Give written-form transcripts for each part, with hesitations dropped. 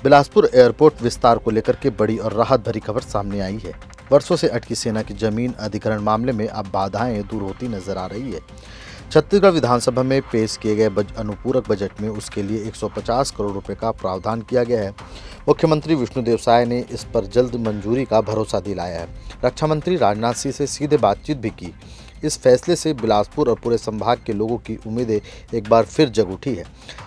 Bilaspur airport विस्तार को लेकर के बड़ी और राहत भरी खबर सामने आई है। वर्षों से अटकी सेना की जमीन अधिग्रहण मामले में अब बाधाएं दूर होती नजर आ रही है। छत्तीसगढ़ विधानसभा में पेश किए गए अनुपूरक बजट में उसके लिए 150 करोड़ रुपए का प्रावधान किया गया है। मुख्यमंत्री विष्णुदेव साय ने इस पर जल्द मंजूरी का भरोसा दिलाया है। रक्षा मंत्री राजनाथ सिंह से सीधे बातचीत भी की। इस फैसले से बिलासपुर और पूरे संभाग के लोगों की उम्मीदें एक बार फिर जग उठी है।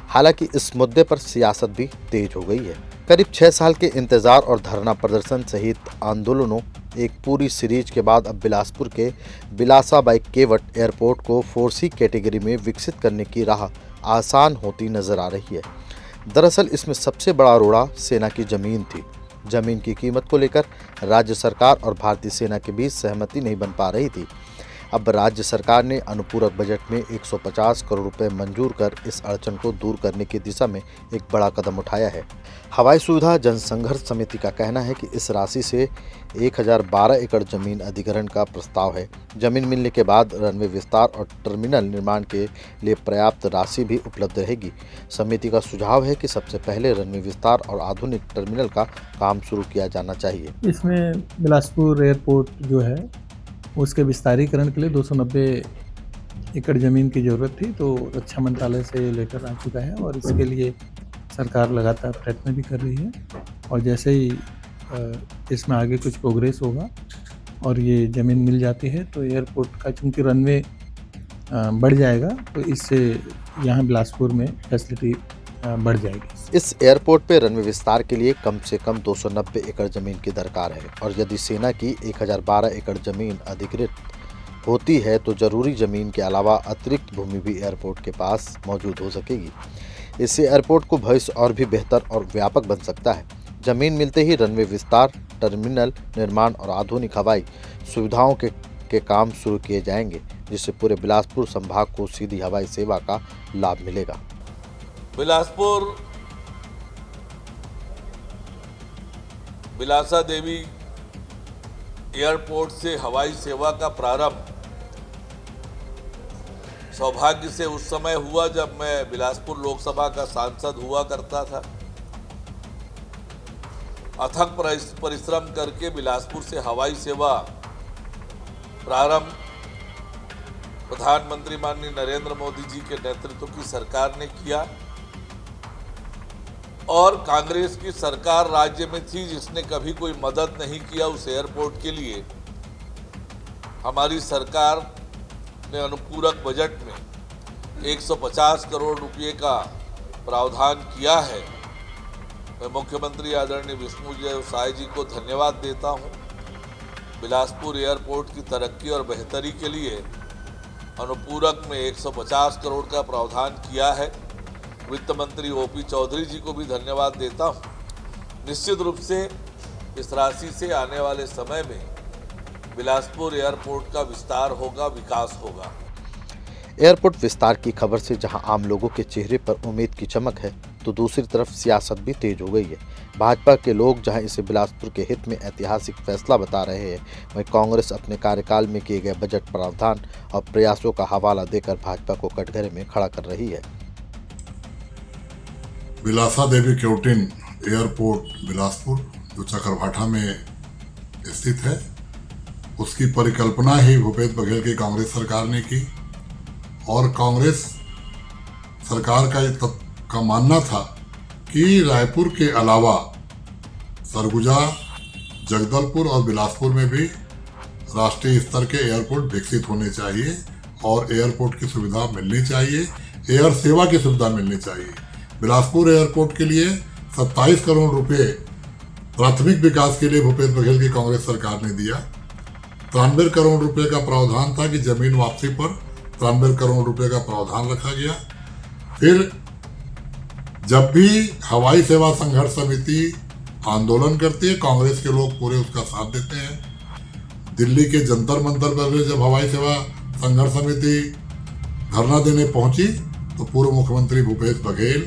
हालांकि इस मुद्दे पर सियासत भी तेज हो गई है। करीब 6 साल के इंतजार और धरना प्रदर्शन सहित आंदोलनों एक पूरी सीरीज के बाद अब बिलासपुर के बिलासा बाई केवट एयरपोर्ट को 4C कैटेगरी में विकसित करने की राह आसान होती नजर आ रही है। दरअसल इसमें सबसे बड़ा रोड़ा सेना की जमीन थी। जमीन की कीमत को लेकर राज्य सरकार और भारतीय सेना के बीच सहमति नहीं बन पा रही थी। अब राज्य सरकार ने अनुपूरक बजट में 150 करोड़ रुपए मंजूर कर इस अड़चन को दूर करने की दिशा में एक बड़ा कदम उठाया है। हवाई सुविधा जनसंघर्ष समिति का कहना है कि इस राशि से 1012 एकड़ जमीन अधिग्रहण का प्रस्ताव है। जमीन मिलने के बाद रनवे विस्तार और टर्मिनल निर्माण के लिए पर्याप्त राशि भी उपलब्ध रहेगी। समिति का सुझाव है कि सबसे पहले रनवे विस्तार और आधुनिक टर्मिनल का काम शुरू किया जाना चाहिए। इसमें बिलासपुर एयरपोर्ट जो है उसके विस्तारीकरण के लिए 290 एकड़ ज़मीन की ज़रूरत थी, तो रक्षा मंत्रालय से लेटर आ चुका है और इसके लिए सरकार लगातार प्रयत्न भी कर रही है। और जैसे ही इसमें आगे कुछ प्रोग्रेस होगा और ये ज़मीन मिल जाती है तो एयरपोर्ट का चूँकि रनवे बढ़ जाएगा तो इससे यहाँ बिलासपुर में फैसिलिटी बढ़ जाएगी। इस एयरपोर्ट पे रनवे विस्तार के लिए कम से कम 290 एकड़ जमीन की दरकार है और यदि सेना की 1012 एकड़ जमीन अधिकृत होती है तो जरूरी जमीन के अलावा अतिरिक्त भूमि भी एयरपोर्ट के पास मौजूद हो सकेगी। इससे एयरपोर्ट को भविष्य और भी बेहतर और व्यापक बन सकता है। जमीन मिलते ही रनवे विस्तार, टर्मिनल निर्माण और आधुनिक हवाई सुविधाओं के काम शुरू किए जाएंगे, जिससे पूरे बिलासपुर संभाग को सीधी हवाई सेवा का लाभ मिलेगा। बिलासपुर बिलासा देवी एयरपोर्ट से हवाई सेवा का प्रारंभ सौभाग्य से उस समय हुआ जब मैं बिलासपुर लोकसभा का सांसद हुआ करता था। अथक परिश्रम करके बिलासपुर से हवाई सेवा प्रारंभ प्रधानमंत्री माननीय नरेंद्र मोदी जी के नेतृत्व की सरकार ने किया और कांग्रेस की सरकार राज्य में थी जिसने कभी कोई मदद नहीं किया उस एयरपोर्ट के लिए। हमारी सरकार ने अनुपूरक बजट में 150 करोड़ रुपए का प्रावधान किया है। मैं मुख्यमंत्री आदरणीय विष्णुदेव साय जी को धन्यवाद देता हूं। बिलासपुर एयरपोर्ट की तरक्की और बेहतरी के लिए अनुपूरक में 150 करोड़ का प्रावधान किया है। वित्त मंत्री ओपी चौधरी जी को भी धन्यवाद देता हूं। निश्चित रूप से इस राशि से आने वाले समय में बिलासपुर एयरपोर्ट का विस्तार होगा, विकास होगा। एयरपोर्ट विस्तार की खबर से जहां आम लोगों के चेहरे पर उम्मीद की चमक है, तो दूसरी तरफ सियासत भी तेज हो गई है। भाजपा के लोग जहां इसे बिलासपुर के हित में ऐतिहासिक फैसला बता रहे हैं, वहीं कांग्रेस अपने कार्यकाल में किए गए बजट प्रावधान और प्रयासों का हवाला देकर भाजपा को कटघरे में खड़ा कर रही है। बिलासा देवी केवटिन एयरपोर्ट बिलासपुर जो चकरभाठा में स्थित है, उसकी परिकल्पना ही भूपेश बघेल की कांग्रेस सरकार ने की और कांग्रेस सरकार का मानना था कि रायपुर के अलावा सरगुजा, जगदलपुर और बिलासपुर में भी राष्ट्रीय स्तर के एयरपोर्ट विकसित होने चाहिए और एयरपोर्ट की सुविधा मिलनी चाहिए, एयर सेवा की सुविधा मिलनी चाहिए। बिलासपुर एयरपोर्ट के लिए 27 करोड़ रुपए प्राथमिक विकास के लिए भूपेश बघेल की कांग्रेस सरकार ने दिया। 93 करोड़ रुपए का प्रावधान था कि जमीन वापसी पर 93 करोड़ रुपए का प्रावधान रखा गया। फिर जब भी हवाई सेवा संघर्ष समिति आंदोलन करती है, कांग्रेस के लोग पूरे उसका साथ देते हैं। दिल्ली के जंतर मंतर पर जब हवाई सेवा संघर्ष समिति धरना देने पहुंची तो पूर्व मुख्यमंत्री भूपेश बघेल,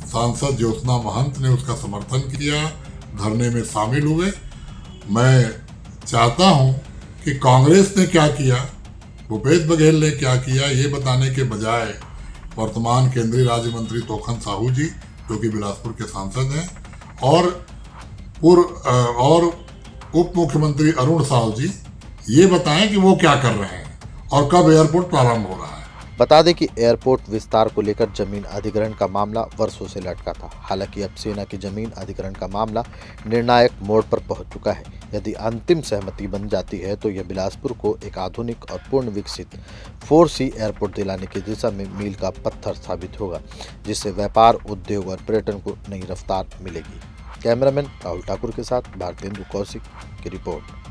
सांसद ज्योत्सना महंत ने उसका समर्थन किया, धरने में शामिल हुए। मैं चाहता हूं कि कांग्रेस ने क्या किया, भूपेश बघेल ने क्या किया, ये बताने के बजाय वर्तमान केंद्रीय राज्य मंत्री तोखन साहू जी जो कि बिलासपुर के सांसद हैं और और उप मुख्यमंत्री अरुण साव जी ये बताएं कि वो क्या कर रहे हैं और कब एयरपोर्ट प्रारंभ हो रहा है। बता दें कि एयरपोर्ट विस्तार को लेकर जमीन अधिग्रहण का मामला वर्षों से लटका था। हालांकि अब सेना की जमीन अधिग्रहण का मामला निर्णायक मोड़ पर पहुंच चुका है। यदि अंतिम सहमति बन जाती है तो यह बिलासपुर को एक आधुनिक और पूर्ण विकसित 4C एयरपोर्ट दिलाने की दिशा में मील का पत्थर साबित होगा, जिससे व्यापार, उद्योग और पर्यटन को नई रफ्तार मिलेगी। कैमरामैन राहुल ठाकुर के साथ भारतेंदु कौशिक की रिपोर्ट।